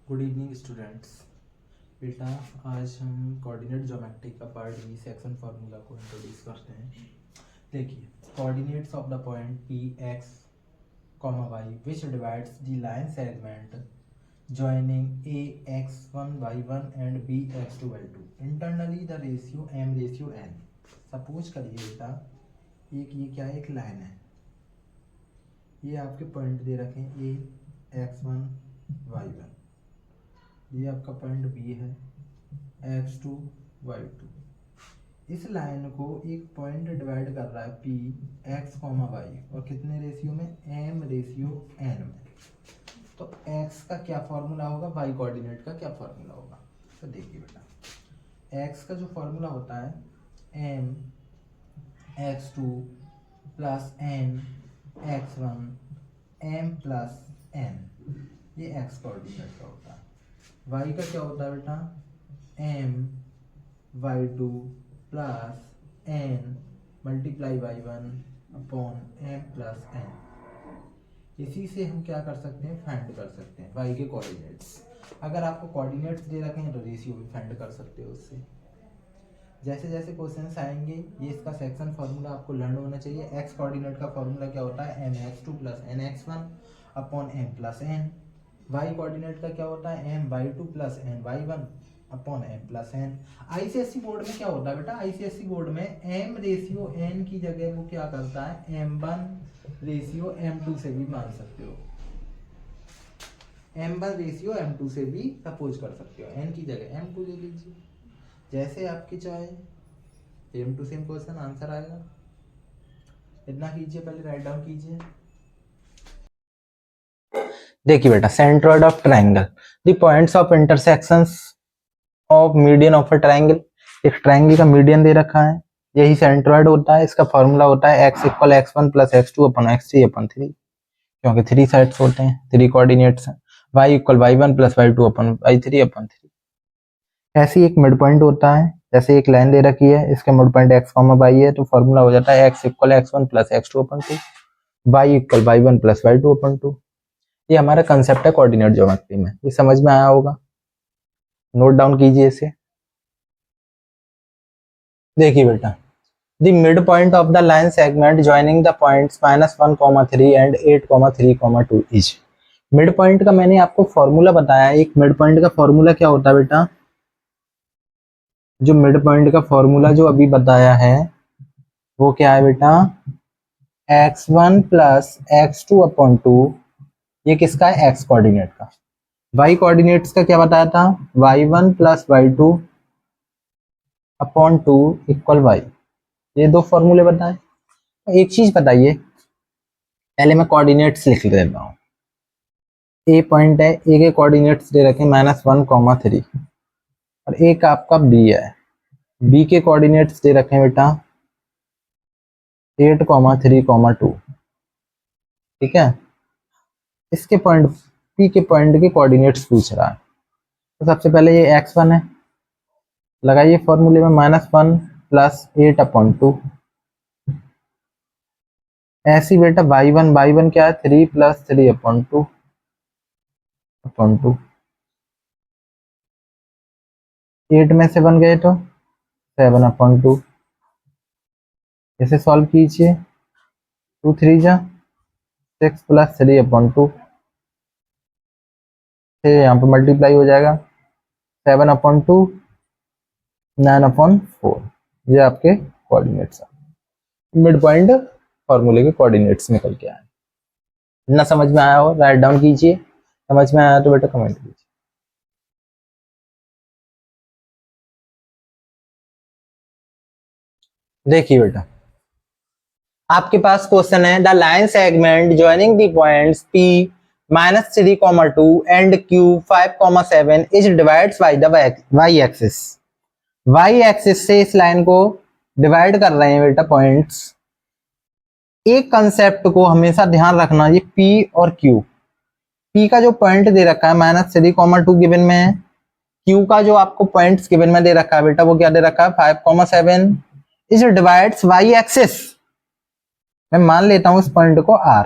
Good evening students. बेटा आज हम कोऑर्डिनेट ज्योमेट्री का पार्ट बी सेक्शन फार्मूला को इंट्रोड्यूस करते हैं। देखिए, coordinates of the point P X comma Y which divides the line segment joining a x1 y1 and b x2 y2 internally the ratio m ratio n। Suppose करिए बेटा एक ये क्या एक लाइन है, ये आपके पॉइंट दे रखे हैं a x1 y1, ये आपका पॉइंट बी है x2 y2। इस लाइन को एक पॉइंट डिवाइड कर रहा है पी एक्स कॉमा वाई और कितने रेशियो में, एम रेशियो एन में। तो x का क्या फॉर्मूला होगा, y कोऑर्डिनेट का क्या फॉर्मूला होगा। तो देखिए बेटा x का जो फॉर्मूला होता है m x2 plus n x1 m plus n, ये x कोऑर्डिनेट का होता है। y का क्या होता है बेटा, m y2 plus n multiply y1 upon m plus n। इसी से हम क्या कर सकते हैं, फाइंड कर सकते हैं y के कोऑर्डिनेट्स। अगर आपको कोऑर्डिनेट्स दे रखे हैं तो रेशियो भी फाइंड कर सकते हो उससे। जैसे जैसे क्वेश्चंस आएंगे ये इसका सेक्शन फार्मूला आपको लर्न होना चाहिए। x कोऑर्डिनेट का फार्मूला क्या होता है, m x2 plus n x1 upon m plus n। y coordinate का क्या होता है, m y2 plus n y1 upon m plus n। ICSC board में क्या होता है बेटा, आईसीएससी बोर्ड में m रेशियो n की जगह वो क्या करता है, m1 रेशियो m2 से भी मान सकते हो, m1 रेशियो m2 से भी सपोज कर सकते हो, n की जगह m2 ले लीजिए, जैसे आपकी चाहे। Same to same question answer आएगा। इतना कीजिए, पहले राइट डाउन कीजिए। देखिए बेटा, centroid of triangle, the points of intersections of median of a triangle. एक ट्रायंगल का मीडियन दे रखा है, यही सेंट्रोइड होता है। इसका फॉर्मूला होता है x equal x1 plus x2 upon x3 upon 3, क्योंकि 3 साइड्स होते हैं, 3 कोऑर्डिनेट्स हैं। y equal y1 plus y2 upon y3 upon 3। ऐसी एक मिड पॉइंट होता है, जैसे एक लाइन दे रखी है, इसका mid point x comma y है, तो फॉर्मूला हो जाता है x equal x1 plus x2 upon 2, y equal y1 plus y2 upon 2। ये हमारा कंसेप्ट है कोऑर्डिनेट ज्योमेट्री में, ये समझ में आया होगा, नोट डाउन कीजिए इसे। देखिए बेटा, the mid point of the line segment joining the points -1,3 and 8,3,2 is. Mid point का मैंने आपको फॉर्मूला बताया। एक मिड पॉइंट का फॉर्मूला क्या होता है बेटा, जो मिड पॉइंट का फॉर्मूला जो अभी बताया है वो क्या है बेटा, x1 प्लस x2 अपॉन 2, ये किसका है, x कोऑर्डिनेट का। y कोऑर्डिनेट्स का क्या बताया था, y1 plus y2 upon 2 equal y। ये दो फॉर्मूले बताए। तो एक चीज बताइए, पहले मैं कोऑर्डिनेट्स लिख देता हूँ। ए पॉइंट है, ए के कोऑर्डिनेट्स दे रखे -1,3 और एक आपका बी है, बी के कोऑर्डिनेट्स दे रखे हैं बेटा 8,3,2। ठीक है, इसके पॉइंट पी के पॉइंट के कोऑर्डिनेट्स पूछ रहा है। तो सबसे पहले ये x1 है, लगाइए फॉर्मूले में -1 प्लस 8 अपॉन 2। ऐसी बेटा y1 क्या है, 3 प्लस 3 अपॉन 2 अपॉन 2। 8 में से बन गए तो 7 अपॉन 2। इसे सॉल्व कीजिए, 2 3 जा 6 प्लस 3 अपॉन 2, यहाँ पे मल्टीप्लाई हो जाएगा, 7 अपॉन 2 9 अपॉन 4। ये आपके कोऑर्डिनेट्स हैं। मिड पॉइंट फॉर्मूले के कोऑर्डिनेट्स निकल के आए। ना समझ में आया हो राइट डाउन कीजिए, समझ में आया तो बेटा कमेंट कीजिए। देखिए बेटा, आपके पास क्वेश्चन है, the line segment joining the points P -3,2 and Q 5,7 is divides by the y axis. y axis से इस लाइन को डिवाइड कर रहे हैं बेटा पॉइंट्स। एक कंसेप्ट को हमेशा ध्यान रखना, ये P और Q, P का जो पॉइंट दे रखा है -3,2 गिवन में है, Q का जो आपको पॉइंट्स गिवन में दे रखा है बेटा वो क्या दे रखा है 5,7 इज डिवाइड्स y एक्सिस। मैं मान लेता हूं इस पॉइंट को R।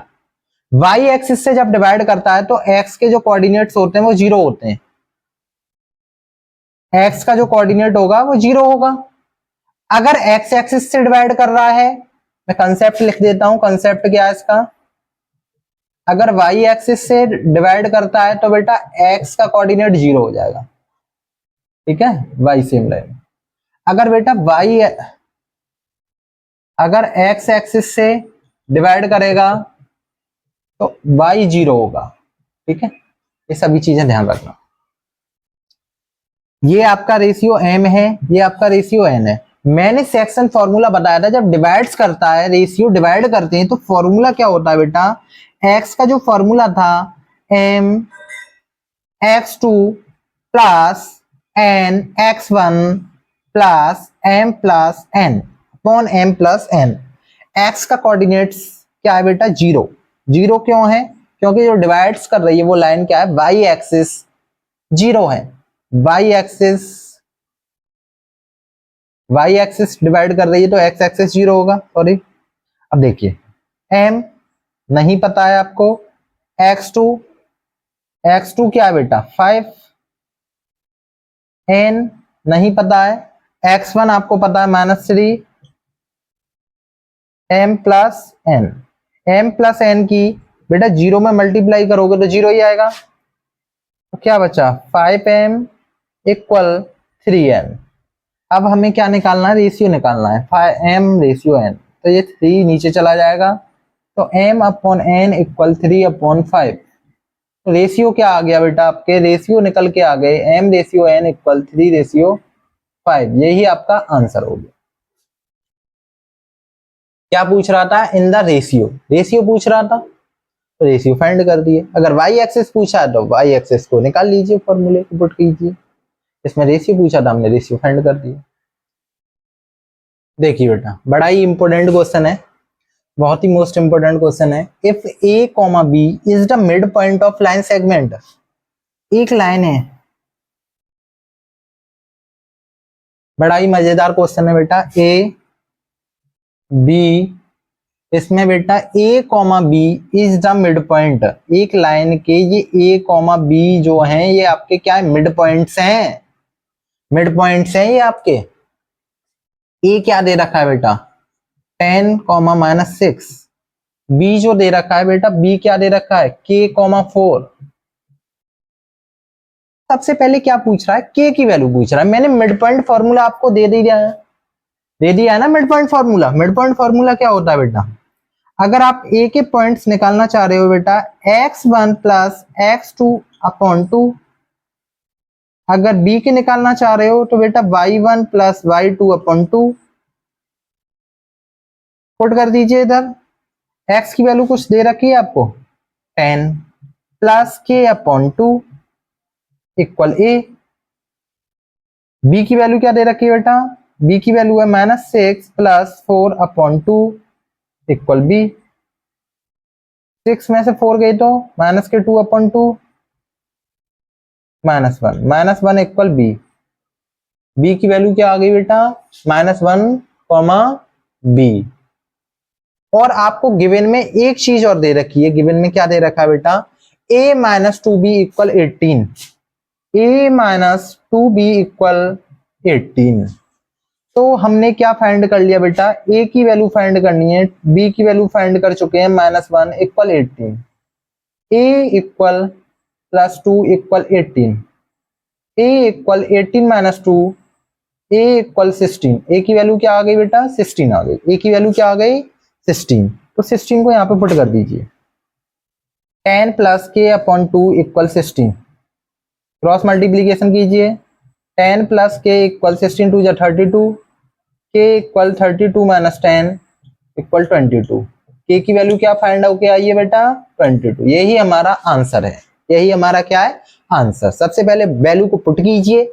y एक्सिस से जब डिवाइड करता है तो x के जो कोऑर्डिनेट्स होते हैं वो 0 होते हैं, x का जो कोऑर्डिनेट होगा वो 0 होगा। अगर x एक्सिस से डिवाइड कर रहा है, मैं कंसेप्ट लिख देता हूं, कंसेप्ट क्या है इसका, अगर y एक्सिस से डिवाइड करता है तो बेटा x का कोऑर्डिनेट 0 हो जाएगा, ठीक है, y सेम रहेगा। अगर बेटा अगर x एक्सिस से डिवाइड करेगा तो y 0 होगा, ठीक है। ये सभी चीजें ध्यान रखना। ये आपका रेशियो m है, ये आपका रेशियो n है। मैंने सेक्शन फॉर्मूला बताया था, जब डिवाइड्स करता है, रेशियो डिवाइड करते हैं तो फॉर्मूला क्या होता है बेटा, x का जो फॉर्मूला था m x2 plus n x1 plus m plus n upon m plus n। x का कोऑर्डिनेट्स क्या है बेटा, 0। 0 क्यों है, क्योंकि जो डिवाइड्स कर रही है वो लाइन क्या है, y एक्सिस 0 है। y एक्सिस डिवाइड कर रही है तो x एक्सिस 0 होगा, सॉरी। अब देखिए m नहीं पता है आपको, x2 क्या है बेटा 5, n नहीं पता है, x1 आपको पता है -3, m प्लस n की बेटा 0 में मल्टीप्लाई करोगे तो 0 ही आएगा। तो क्या बचा 5m इक्वल 3n। अब हमें क्या निकालना है, रेशियो निकालना है, 5m रेशियो n, तो ये 3 नीचे चला जाएगा, तो m अपॉन n इक्वल 3/5। तो रेशियो क्या आ गया बेटा, आपके रेशियो निकल के आ गए m रेशियो n इक्वल 3/5। यही आपका आंसर हो गया। क्या पूछ रहा था, इन द रेशियो पूछ रहा था, तो रेशियो फाइंड कर दिए। अगर y एक्सिस पूछा है तो y एक्सिस को निकाल लीजिए, फॉर्मूले को पुट कीजिए। इसमें रेशियो पूछा था, हमने रेशियो फाइंड कर दिया। देखिए बेटा बड़ा ही इंपॉर्टेंट क्वेश्चन है, बहुत ही मोस्ट इंपॉर्टेंट क्वेश्चन है। If a comma b is the mid point of line segment, एक लाइन है, बड़ा ही मजेदार क्वेश्चन है बेटा। a b, इसमें बेटा a comma b is the mid point, एक लाइन के ये a कॉमा b जो हैं ये आपके क्या है, मिड पॉइंट्स हैं, मिड पॉइंट्स हैं ये आपके। a क्या दे रखा है बेटा 10 कॉमा -6, b जो दे रखा है बेटा, b क्या दे रखा है k कॉमा 4। सबसे पहले क्या पूछ रहा है, k की वैल्यू पूछ रहा है। मैंने मिड पॉइंट फॉर्मूला आपको दे दिया है ना, mid point formula. Mid point formula क्या होता है बेटा, अगर आप a के पॉइंट्स निकालना चाह रहे हो बेटा, x1 प्लस x2 अपॉन 2, अगर b के निकालना चाह रहे हो तो बेटा y1 plus y2 upon 2, put कर दीजिए इधर। x की वैल्यू कुछ दे रखी है आपको 10 plus k upon 2 equal a। b की वैल्यू क्या दे रखी है बेटा, b की वैल्यू है -6 प्लस 4 अपॉन 2 इक्वल b। 6 में से 4 गई तो -2 अपॉन 2 -1 इक्वल b। b की वैल्यू क्या आ गई बेटा -1 कॉमा b। और आपको गिवन में एक चीज और दे रखी है, गिवन में क्या दे रखा है बेटा, a - 2b equal 18, a - 2b equal 18। तो हमने क्या फाइंड कर लिया बेटा, a की वैल्यू फाइंड करनी है, b की वैल्यू फाइंड कर चुके हैं, -1 equal 18, a equal +2 equal 18, a equal 18 - 2, a equal 16। a की वैल्यू क्या आ गई बेटा 16 आ गई, a की वैल्यू क्या आ गई 16। तो 16 को यहाँ पे पुट कर दीजिए, 10 plus k upon 2 equal 16, cross multiplication कीजिए, 10 plus k equal 16 2 32, k equal 32 - 10 equal 22। k की वैल्यू क्या फाइंड आउट आई है बेटा 22। यही हमारा आंसर है, यही हमारा क्या है आंसर। सबसे पहले वैल्यू को पुट कीजिए,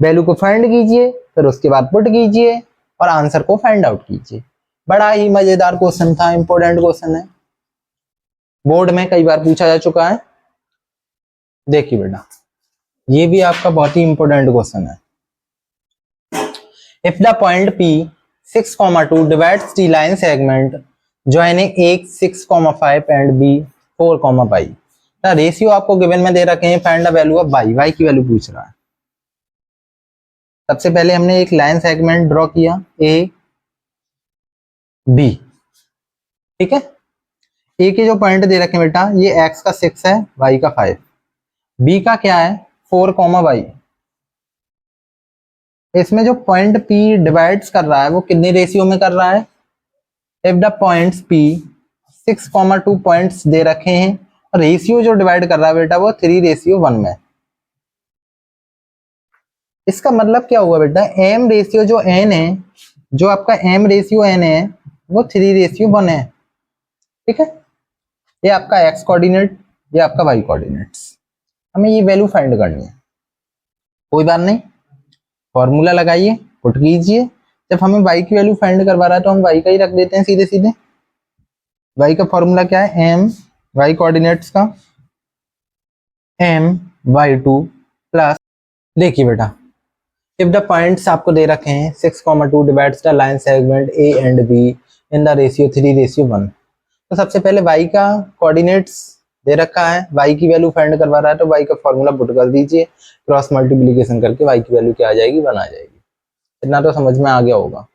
वैल्यू को फाइंड कीजिए, फिर उसके बाद पुट कीजिए और आंसर को फाइंड आउट कीजिए। बड़ा ही मजेदार क्वेश्चन था, इंपॉर्टेंट क्वेश्चन है, बोर्ड में कई बार पूछा जा चुका है। देखिए बेटा ये भी आपका बहुत ही इंपॉर्टेंट क्वेश्चन है। If the point P 6,2 divides the line segment joining A 6,5 and B 4,5, the ratio आपको गिवन में दे रखे हैं, find the value of y, y की वैल्यू पूछ रहा है। सबसे पहले हमने एक लाइन सेगमेंट ड्रॉ किया ए बी, ठीक है। ए के जो पॉइंट दे रखे हैं बेटा, ये एक्स का 6 है, वाई का 5, बी का क्या है 4, वाई। इसमें जो पॉइंट पी डिवाइड्स कर रहा है वो कितने रेशियो में कर रहा है, if the points P 6,2 points दे रखे हैं, और रेशियो जो डिवाइड कर रहा है बेटा वो 3:1 में। इसका मतलब क्या हुआ बेटा, एम रेशियो जो एन है, जो आपका एम रेशियो एन है वो 3:1 है, ठीक है। ये आपका एक्स कोऑर्डिनेट, ये आपका वाई कोऑर्डिनेट्स, हमें ये वैल्यू फाइंड करनी है। कोई बात नहीं, फॉर्मूला लगाइए, पुट कीजिए। जब हमें वाई की वैल्यू फाइंड करवा रहा है तो हम वाई का ही रख देते हैं सीधे सीधे। वाई का फॉर्मूला क्या है, एम वाई कोऑर्डिनेट्स का my2 प्लस, देखिए बेटा इफ द पॉइंट्स आपको दे रखे हैं 6,2 divides the line segment A and be in the ratio 3:1, तो सबसे पहले y का कोऑर्डिनेट्स दे रखा है, y की वैल्यू फाइंड करवा रहा है, तो y का फॉर्मूला पुट कर दीजिए, क्रॉस मल्टीप्लिकेशन करके y की वैल्यू क्या आ जाएगी, 1 आ जाएगी। इतना तो समझ में आ गया होगा।